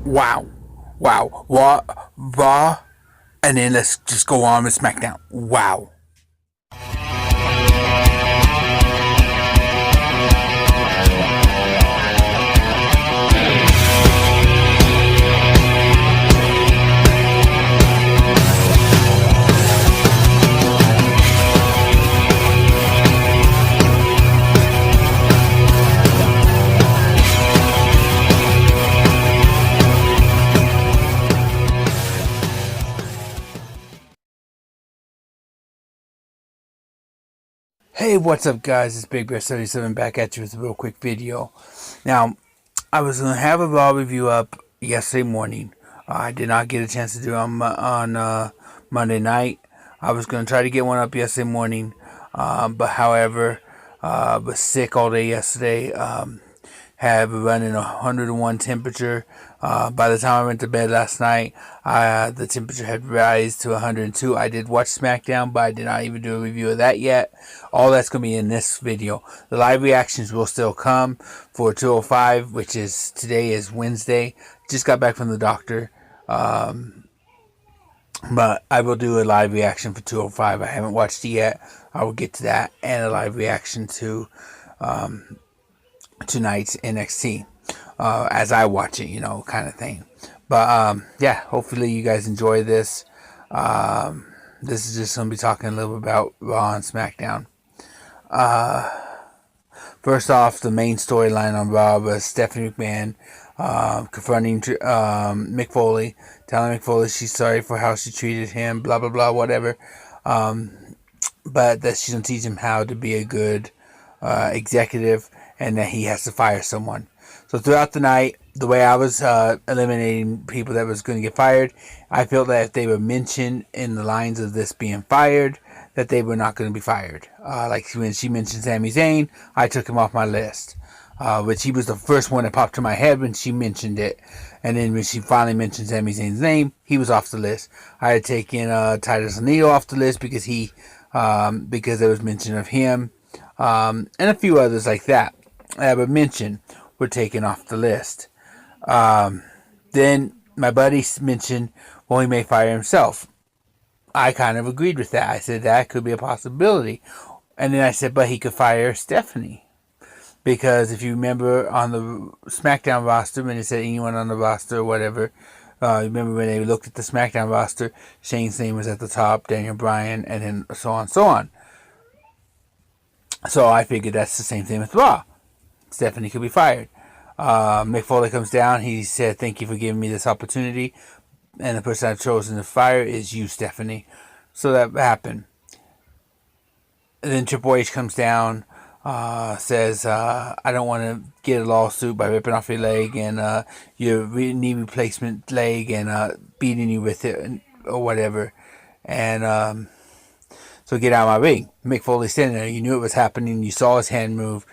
Wow. Wow. Raw. And then let's just go on with Smackdown. Wow. Hey, what's up, guys? It's BigBear77 back at you with a real quick video. Now, I was going to have a Raw review up yesterday morning. I did not get a chance to do it on Monday night. I was going to try to get one up yesterday morning, but however, was sick all day yesterday. Had running 101 temperature. By the time I went to bed last night, the temperature had risen to 102. I did watch Smackdown, but I did not even do a review of that yet. All that's going to be in this video. The live reactions will still come for 205, which is today is Wednesday. Just got back from the doctor. But I will do a live reaction for 205. I haven't watched it yet. I will get to that, and a live reaction to tonight's NXT as I watch it, kind of thing. But yeah, hopefully you guys enjoy this. This is just going to be talking a little bit about Raw and SmackDown. First off, the main storyline on Raw was Stephanie McMahon confronting Mick Foley, telling Mick Foley she's sorry for how she treated him, blah, blah, blah, whatever. But that she's going to teach him how to be a good executive, and that he has to fire someone. So throughout the night, the way I was eliminating people that was going to get fired, I felt that if they were mentioned in the lines of this being fired, that they were not going to be fired. Like when she mentioned Sami Zayn, I took him off my list. Which he was the first one that popped to my head when she mentioned it. And then when she finally mentioned Sami Zayn's name, he was off the list. I had taken Titus O'Neil off the list because there was mention of him. And a few others like that were mentioned were taken off the list. Then my buddy mentioned, well, he may fire himself. I kind of agreed with that. I said that could be a possibility. And then I said, but he could fire Stephanie. Because if you remember on the SmackDown roster, when it said anyone on the roster or whatever, remember when they looked at the SmackDown roster, Shane's name was at the top, Daniel Bryan, and then so on, so on. So I figured that's the same thing with Raw. Stephanie could be fired. Mick Foley comes down. He said, thank you for giving me this opportunity. And the person I've chosen to fire is you, Stephanie. So that happened. And then Triple H comes down, says, I don't want to get a lawsuit by ripping off your leg and your knee replacement leg and beating you with it or whatever. And so get out of my ring. Mick Foley standing there. You knew it was happening. You saw his hand move.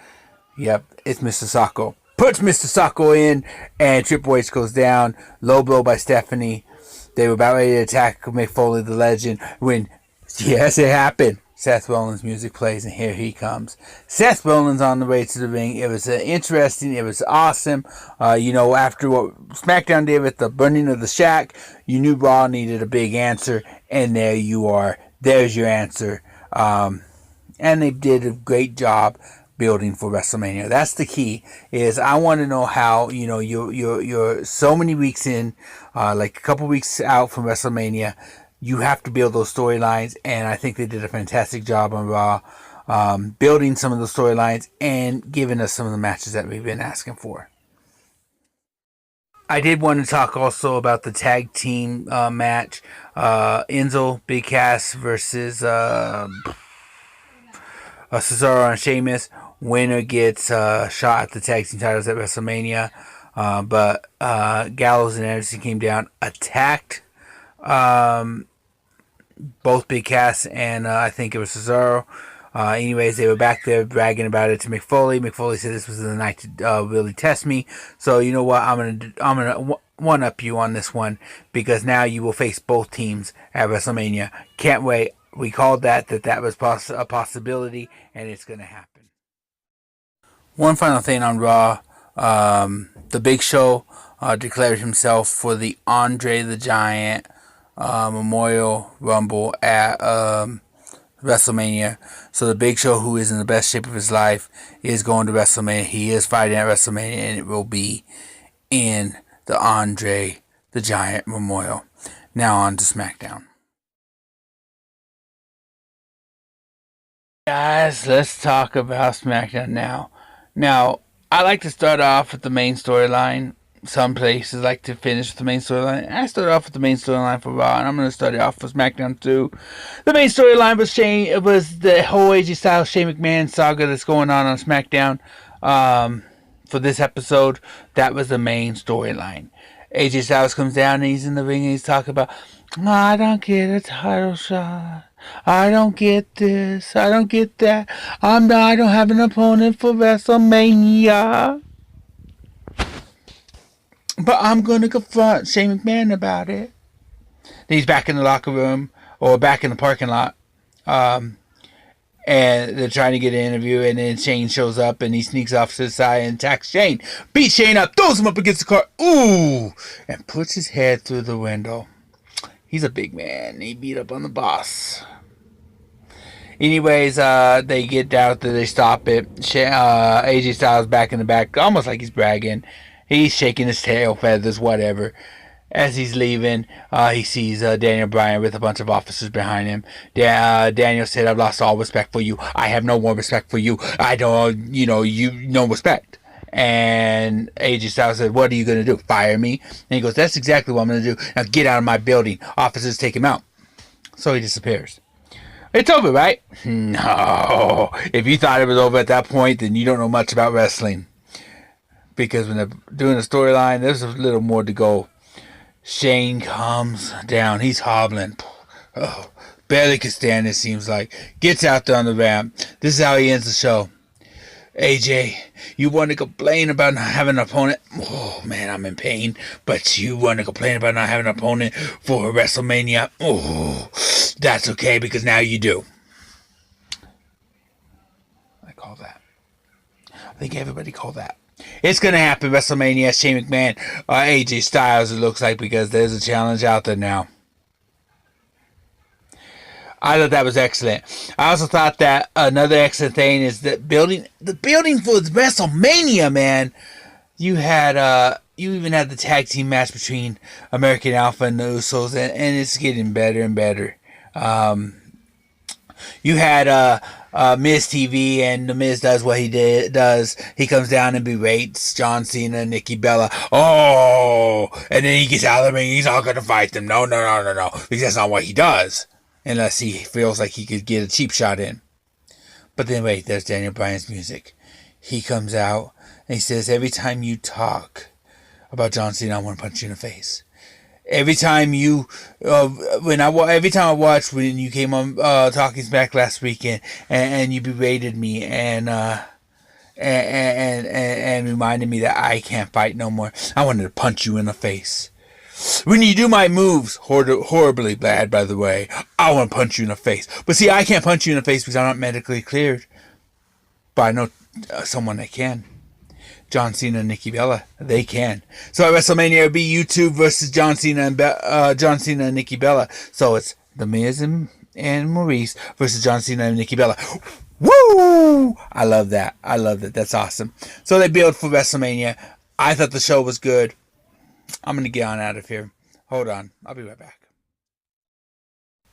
Yep, it's Mr. Socko. Puts Mr. Socko in, and Triple H goes down. Low blow by Stephanie. They were about ready to attack Mick Foley, the legend, when, yes, it happened. Seth Rollins' music plays, and here he comes. Seth Rollins on the way to the ring. It was interesting. It was awesome. After what SmackDown did with the burning of the shack, you knew Raw needed a big answer, and there you are. There's your answer. And they did a great job building for WrestleMania. That's the key. Is I want to know how you're so many weeks in, like a couple weeks out from WrestleMania. You have to build those storylines, and I think they did a fantastic job on Raw, building some of the storylines and giving us some of the matches that we've been asking for. I did want to talk also about the tag team match, Enzo, Big Cass versus Cesaro and Sheamus. Winner gets shot at the tag team titles at WrestleMania, but Gallows and Anderson came down, attacked both Big Cass and I think it was Cesaro. Anyways, they were back there bragging about it to Mick Foley. Mick Foley said this was the night to really test me. So you know what? I'm gonna one up you on this one, because now you will face both teams at WrestleMania. Can't wait. We called that was a possibility, and it's gonna happen. One final thing on Raw, the Big Show declared himself for the Andre the Giant Memorial Rumble at WrestleMania. So the Big Show, who is in the best shape of his life, is going to WrestleMania. He is fighting at WrestleMania, and it will be in the Andre the Giant Memorial. Now on to Smackdown. Guys, let's talk about Smackdown now. Now, I like to start off with the main storyline. Some places like to finish with the main storyline. I started off with the main storyline for Raw, and I'm going to start it off with SmackDown too. The main storyline was the whole AJ Styles Shane McMahon saga that's going on SmackDown. For this episode, that was the main storyline. AJ Styles comes down and he's in the ring and he's talking about, I don't get a title shot. I don't get this. I don't get that. I don't have an opponent for WrestleMania. But I'm going to confront Shane McMahon about it. Then he's back in the locker room, or back in the parking lot. And they're trying to get an interview, and then Shane shows up, and he sneaks off to the side and attacks Shane. Beats Shane up, throws him up against the car. Ooh! And puts his head through the window. He's a big man. He beat up on the boss. Anyways, they get out there, they stop it. AJ Styles back in the back, almost like he's bragging. He's shaking his tail feathers, whatever. As he's leaving, he sees Daniel Bryan with a bunch of officers behind him. Daniel said, I've lost all respect for you. I have no more respect for you. I don't, no respect. And AJ Styles said, what are you going to do? Fire me? And he goes, that's exactly what I'm going to do. Now get out of my building. Officers take him out. So he disappears. It's over, right? No. If you thought it was over at that point, then you don't know much about wrestling. Because when they're doing a storyline, there's a little more to go. Shane comes down. He's hobbling. Oh, barely can stand, it seems like. Gets out there on the ramp. This is how he ends the show. AJ, you want to complain about not having an opponent? Oh, man, I'm in pain. But you want to complain about not having an opponent for WrestleMania? Oh, that's okay, because now you do. I call that. I think everybody called that. It's going to happen, WrestleMania, Shane McMahon, AJ Styles, it looks like, because there's a challenge out there now. I thought that was excellent. I also thought that another excellent thing is that the building for WrestleMania, man. You even had the tag team match between American Alpha and the Usos, and it's getting better and better. You had Miz TV, and the Miz does what he does. He comes down and berates John Cena and Nikki Bella. Oh, and then he gets out of the ring. He's not going to fight them. No, because that's not what he does, unless he feels like he could get a cheap shot in. But then wait, there's Daniel Bryan's music. He comes out and he says, every time you talk about John Cena, I want to punch you in the face. Every time every time I watched when you came on Talking Smack last weekend and you berated me and reminded me that I can't fight no more, I wanted to punch you in the face. When you do my moves, horribly bad, by the way, I want to punch you in the face. But see, I can't punch you in the face because I'm not medically cleared. But I know someone that can. John Cena and Nikki Bella, they can. So at WrestleMania, it'll be you two versus John Cena and Nikki Bella. So it's The Miz and Maurice versus John Cena and Nikki Bella. Woo! I love that. That's awesome. So they build for WrestleMania. I thought the show was good. I'm going to get on out of here. Hold on. I'll be right back.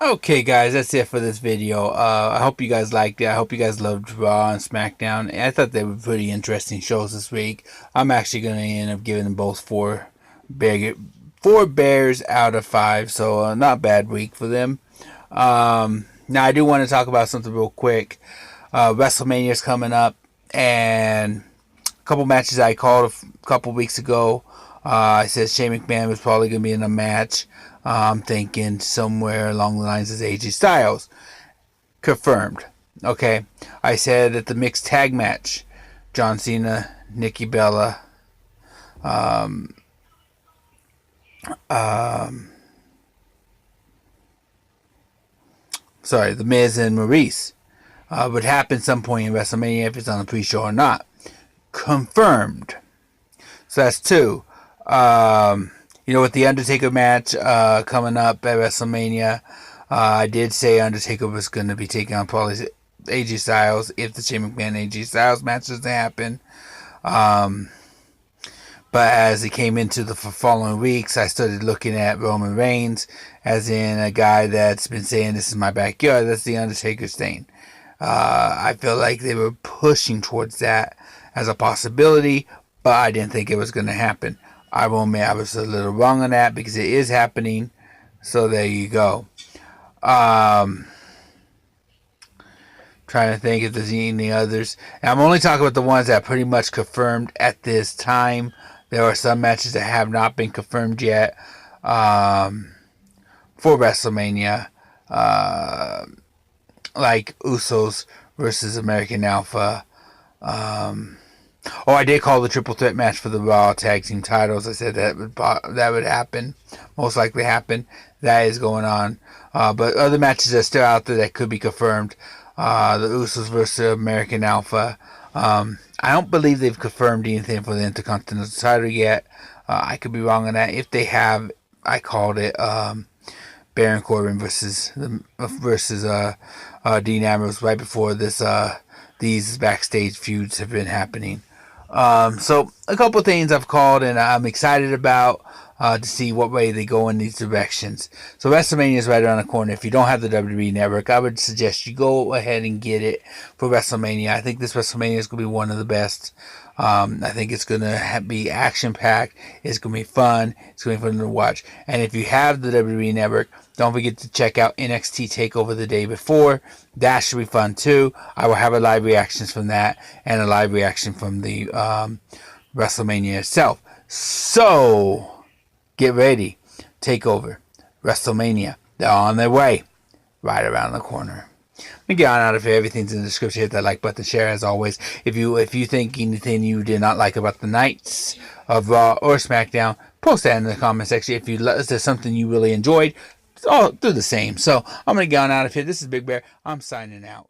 Okay, guys, that's it for this video. I hope you guys liked it. I hope you guys loved Raw and SmackDown. I thought they were pretty interesting shows this week. I'm actually going to end up giving them both four bears out of 5. So not a bad week for them. Now, I do want to talk about something real quick. WrestleMania is coming up. And a couple matches I called a couple weeks ago. I said Shane McMahon was probably going to be in a match. I'm thinking somewhere along the lines of AJ Styles. Confirmed. Okay. I said that the mixed tag match, John Cena, Nikki Bella, The Miz and Maurice, would happen some point in WrestleMania, if it's on the pre-show or not. Confirmed. So that's 2. With the Undertaker match coming up at WrestleMania, I did say Undertaker was going to be taking on probably AJ Styles if the Shane McMahon AJ Styles match doesn't happen. But as it came into the following weeks, I started looking at Roman Reigns as in a guy that's been saying, this is my backyard. That's the Undertaker's thing. I feel like they were pushing towards that as a possibility, but I didn't think it was going to happen. I will admit I was a little wrong on that because it is happening. So there you go. Trying to think if there's any others. And I'm only talking about the ones that are pretty much confirmed at this time. There are some matches that have not been confirmed yet for WrestleMania. Like Usos versus American Alpha. I did call the triple threat match for the Raw Tag Team titles. I said that would happen. Most likely happen. That is going on. But other matches are still out there that could be confirmed. The Usos versus American Alpha. I don't believe they've confirmed anything for the Intercontinental title yet. I could be wrong on that. If they have, I called it Baron Corbin versus Dean Ambrose right before this. These backstage feuds have been happening. So a couple things I've called and I'm excited about to see what way they go in these directions. So WrestleMania is right around the corner. If you don't have the WWE Network, I would suggest you go ahead and get it for WrestleMania. I think this WrestleMania is going to be one of the best. I think it's going to be action-packed. It's going to be fun. It's going to be fun to watch. And if you have the WWE Network, don't forget to check out NXT TakeOver the day before. That should be fun too. I will have a live reactions from that and a live reaction from the WrestleMania itself. So, get ready. TakeOver. WrestleMania. They're on their way. Right around the corner. We get on out of here. Everything's in the description. Hit that like button, share as always. If you think anything you did not like about the nights of Raw or SmackDown, post that in the comment section. If there's something you really enjoyed, all do the same. So I'm gonna get on out of here. This is Big Bear. I'm signing out.